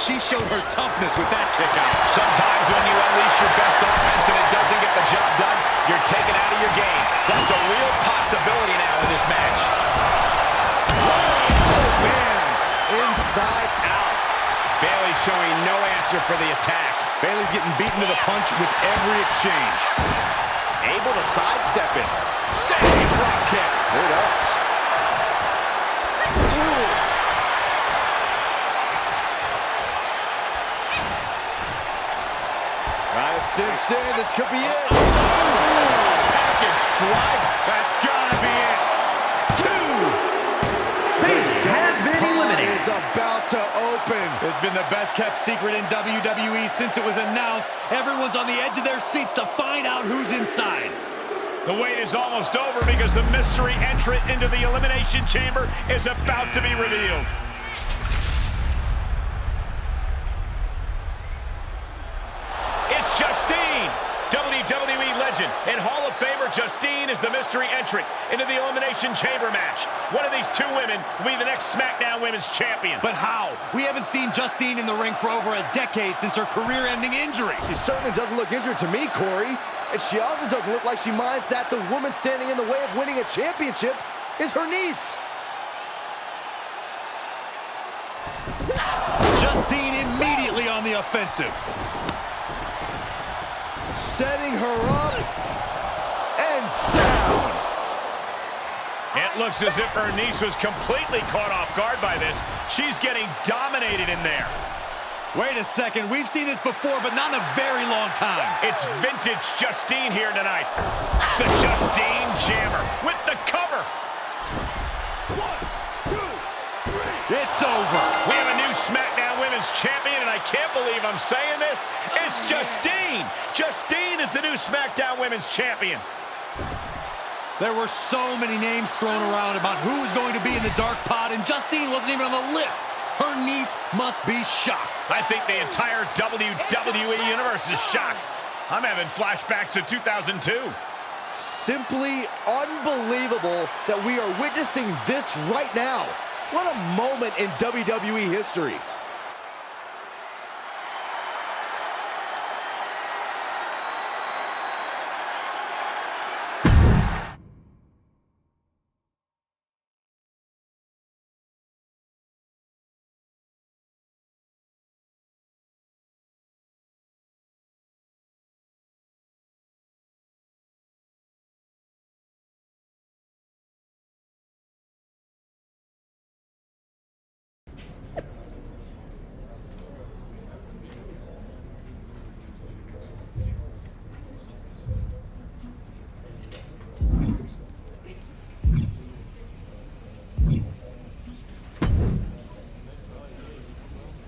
she showed her toughness with that kick out. Sometimes when you unleash your best offense and it doesn't get the job done, you're taken out of your game. That's a real possibility now in this match. Oh, man. Inside out. Bayley showing no answer for the attack. Bayley's getting beaten to the punch with every exchange. Able to sidestep it. Standing drop kick. It ups. Right, it's cinched in. This could be it. Package drive. That's gotta be it. Has been eliminated. Is about to open. It's been the best kept secret in WWE since it was announced. Everyone's on the edge of their seats to find out who's inside. The wait is almost over because the mystery entrant into the Elimination Chamber is about to be revealed. It's Justine, WWE legend and Hall of Famer Justine is the mystery entrant into the Elimination Chamber match. One of these two women will be the next SmackDown Women's Champion. But how? We haven't seen Justine in the ring for over a decade since her career-ending injury. She certainly doesn't look injured to me, Corey. And she also doesn't look like she minds that the woman standing in the way of winning a championship is her niece. Justine immediately on the offensive. Setting her up and down. It looks as if her niece was completely caught off guard by this. She's getting dominated in there. Wait a second, we've seen this before, but not in a very long time. It's vintage Justine here tonight. The Justine Jammer with the cover. 1, 2, 3. It's over. We have a new SmackDown Women's Champion, and I can't believe I'm saying this. It's Justine. Justine is the new SmackDown Women's Champion. There were so many names thrown around about who was going to be in the dark pod, and Justine wasn't even on the list. Her niece must be shocked. I think the entire WWE Universe is shocked. I'm having flashbacks to 2002. Simply unbelievable that we are witnessing this right now. What a moment in WWE history.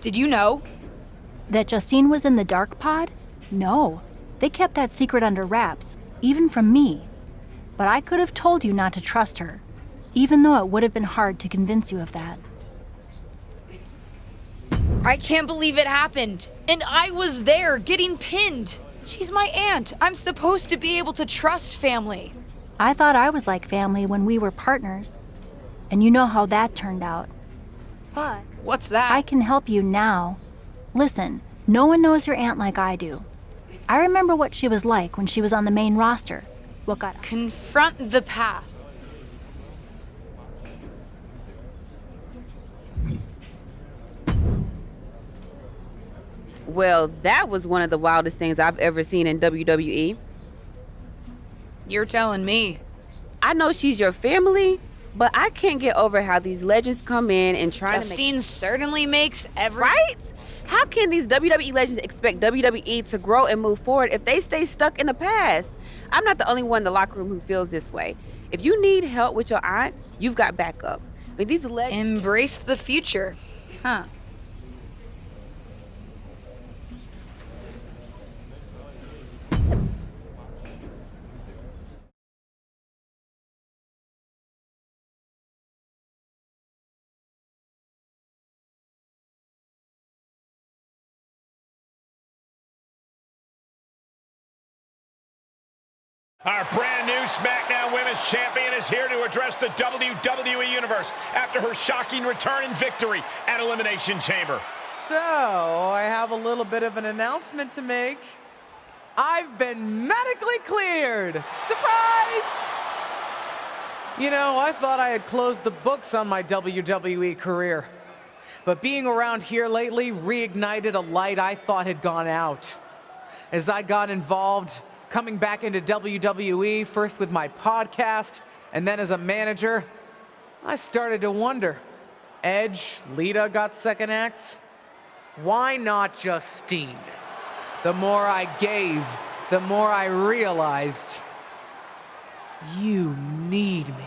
Did you know? That Justine was in the dark pod? No. They kept that secret under wraps, even from me. But I could have told you not to trust her, even though it would have been hard to convince you of that. I can't believe it happened. And I was there, getting pinned. She's my aunt. I'm supposed to be able to trust family. I thought I was like family when we were partners. And you know how that turned out. But What's that? I can help you now. Listen, no one knows your aunt like I do. I remember what she was like when she was on the main roster. What got Confront the past. Well, that was one of the wildest things I've ever seen in WWE. You're telling me. I know she's your family, but I can't get over how these legends come in and try Justine certainly makes every... Right? How can these WWE legends expect WWE to grow and move forward if they stay stuck in the past? I'm not the only one in the locker room who feels this way. If you need help with your aunt, you've got backup. I mean, these legends... Embrace the future. Huh. Our brand new SmackDown Women's Champion is here to address the WWE Universe after her shocking return and victory at Elimination Chamber. So, I have a little bit of an announcement to make. I've been medically cleared! Surprise! You know, I thought I had closed the books on my WWE career. But being around here lately reignited a light I thought had gone out. As I got involved, coming back into WWE, first with my podcast, and then as a manager, I started to wonder. Edge, Lita got second acts. Why not Justine? The more I gave, the more I realized you need me.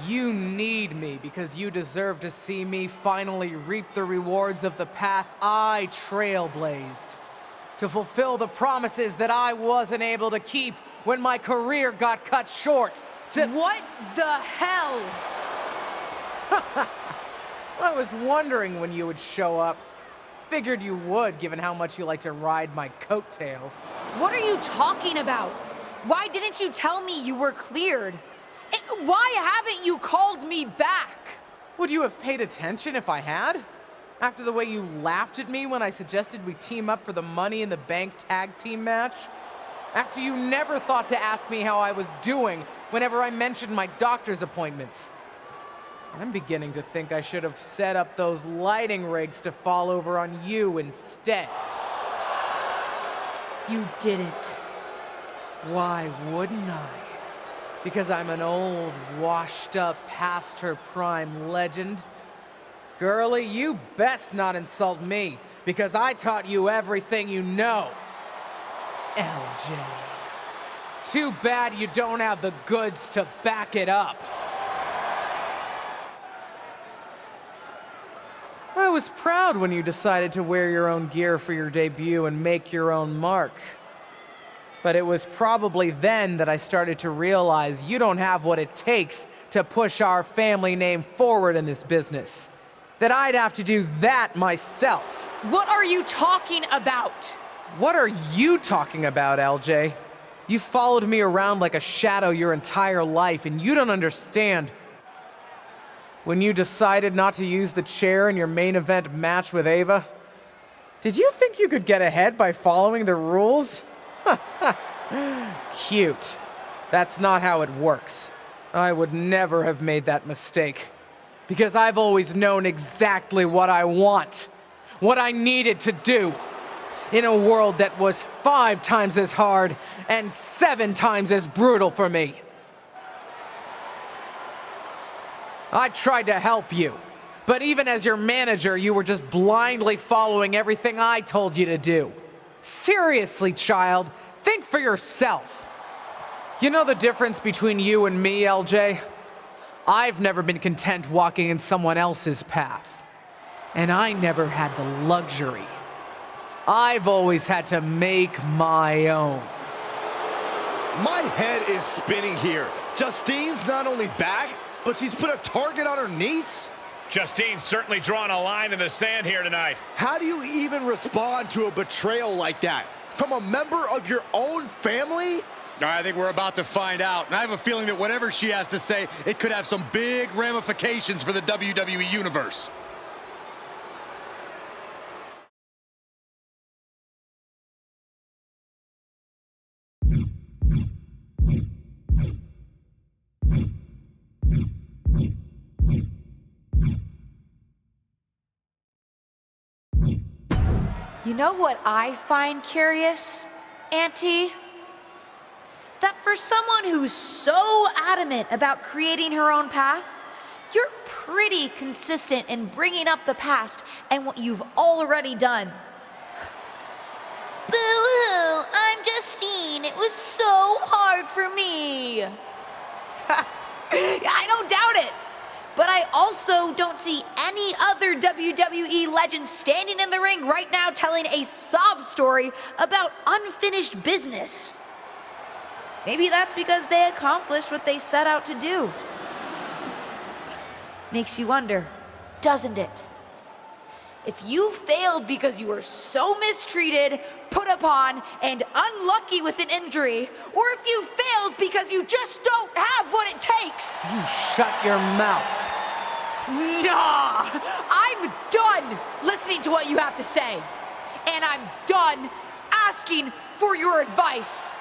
You need me because you deserve to see me finally reap the rewards of the path I trailblazed. To fulfill the promises that I wasn't able to keep when my career got cut short. What the hell? I was wondering when you would show up. Figured you would, given how much you like to ride my coattails. What are you talking about? Why didn't you tell me you were cleared? And why haven't you called me back? Would you have paid attention if I had? After the way you laughed at me when I suggested we team up for the Money in the Bank tag team match? After you never thought to ask me how I was doing whenever I mentioned my doctor's appointments? I'm beginning to think I should have set up those lighting rigs to fall over on you instead. You didn't. Why wouldn't I? Because I'm an old, washed-up, past-her-prime legend. Girlie, you best not insult me, because I taught you everything you know. LJ. Too bad you don't have the goods to back it up. I was proud when you decided to wear your own gear for your debut and make your own mark. But it was probably then that I started to realize you don't have what it takes to push our family name forward in this business. That I'd have to do that myself. What are you talking about? What are you talking about, LJ? You followed me around like a shadow your entire life, and you don't understand. When you decided not to use the chair in your main event match with Ava, did you think you could get ahead by following the rules? Cute. That's not how it works. I would never have made that mistake. Because I've always known exactly what I want. What I needed to do. In a world that was 5 times as hard and 7 times as brutal for me. I tried to help you. But even as your manager, you were just blindly following everything I told you to do. Seriously, child, think for yourself. You know the difference between you and me, LJ? I've never been content walking in someone else's path. And I never had the luxury. I've always had to make my own. My head is spinning here. Justine's not only back, but she's put a target on her niece? Justine's certainly drawn a line in the sand here tonight. How do you even respond to a betrayal like that? From a member of your own family? I think we're about to find out. And I have a feeling that whatever she has to say, it could have some big ramifications for the WWE Universe. You know what I find curious, Auntie? That for someone who's so adamant about creating her own path, you're pretty consistent in bringing up the past and what you've already done. Boo-hoo, I'm Justine. It was so hard for me. I don't doubt it. But I also don't see any other WWE legends standing in the ring right now telling a sob story about unfinished business. Maybe that's because they accomplished what they set out to do. Makes you wonder, doesn't it? If you failed because you were so mistreated, put upon, and unlucky with an injury, or if you failed because you just don't have what it takes. You shut your mouth. Nah, I'm done listening to what you have to say. And I'm done asking for your advice.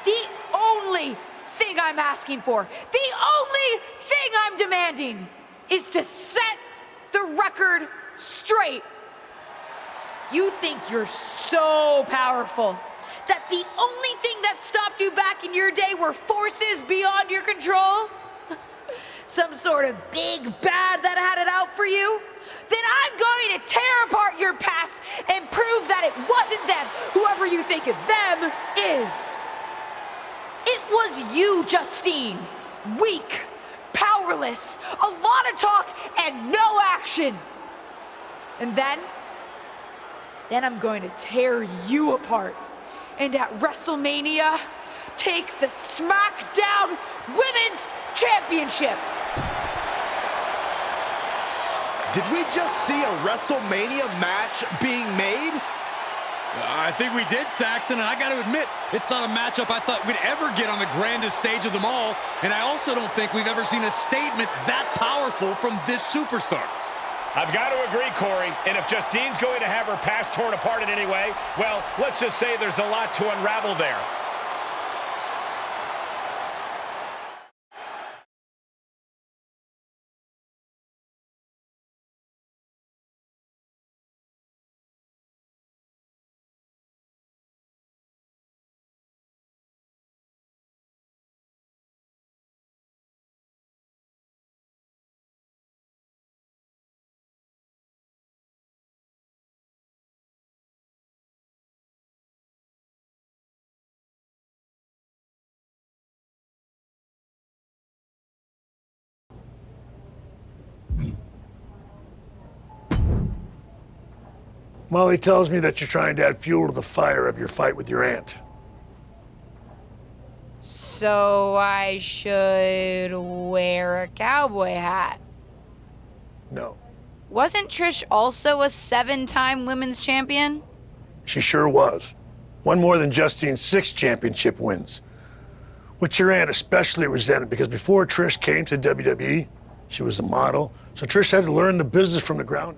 The only thing I'm asking for, the only thing I'm demanding is to set the record straight. You think you're so powerful that the only thing that stopped you back in your day were forces beyond your control? Some sort of big bad that had it out for you? Then I'm going to tear apart your past and prove that it wasn't them, whoever you think of them is. It was you, Justine. Weak, powerless, a lot of talk and no action. And then I'm going to tear you apart. And at WrestleMania, take the SmackDown Women's Championship. Did we just see a WrestleMania match being made? I think we did, Saxton, and I got to admit, it's not a matchup I thought we'd ever get on the grandest stage of them all, and I also don't think we've ever seen a statement that powerful from this superstar. I've got to agree, Corey, and if Justine's going to have her past torn apart in any way, well, let's just say there's a lot to unravel there. Molly tells me that you're trying to add fuel to the fire of your fight with your aunt. So I should wear a cowboy hat. No. Wasn't Trish also a 7-time women's champion? She sure was. One more than Justine's 6 championship wins. Which your aunt especially resented because before Trish came to WWE, she was a model. So Trish had to learn the business from the ground.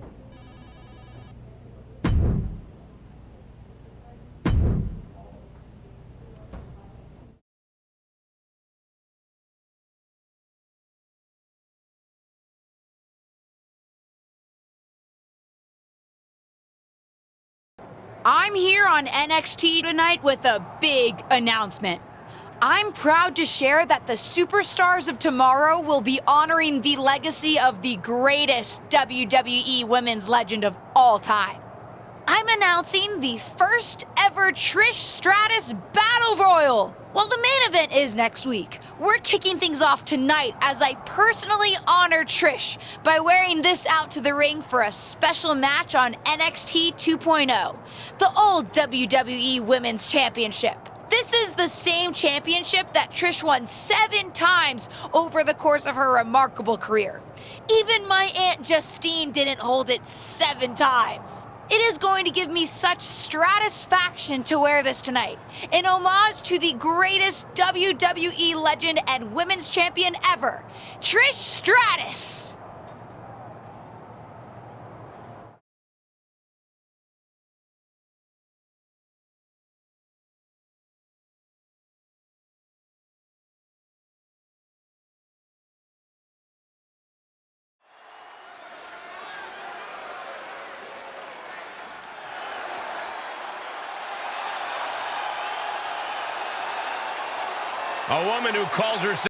I'm here on NXT tonight with a big announcement. I'm proud to share that the Superstars of Tomorrow will be honoring the legacy of the greatest WWE women's legend of all time. I'm announcing the first ever Trish Stratus Battle Royal. Well, the main event is next week. We're kicking things off tonight as I personally honor Trish by wearing this out to the ring for a special match on NXT 2.0, the old WWE Women's Championship. This is the same championship that Trish won 7 times over the course of her remarkable career. Even my Aunt Justine didn't hold it 7 times. It is going to give me such stratisfaction to wear this tonight, in homage to the greatest WWE legend and women's champion ever, Trish Stratus. A woman who calls herself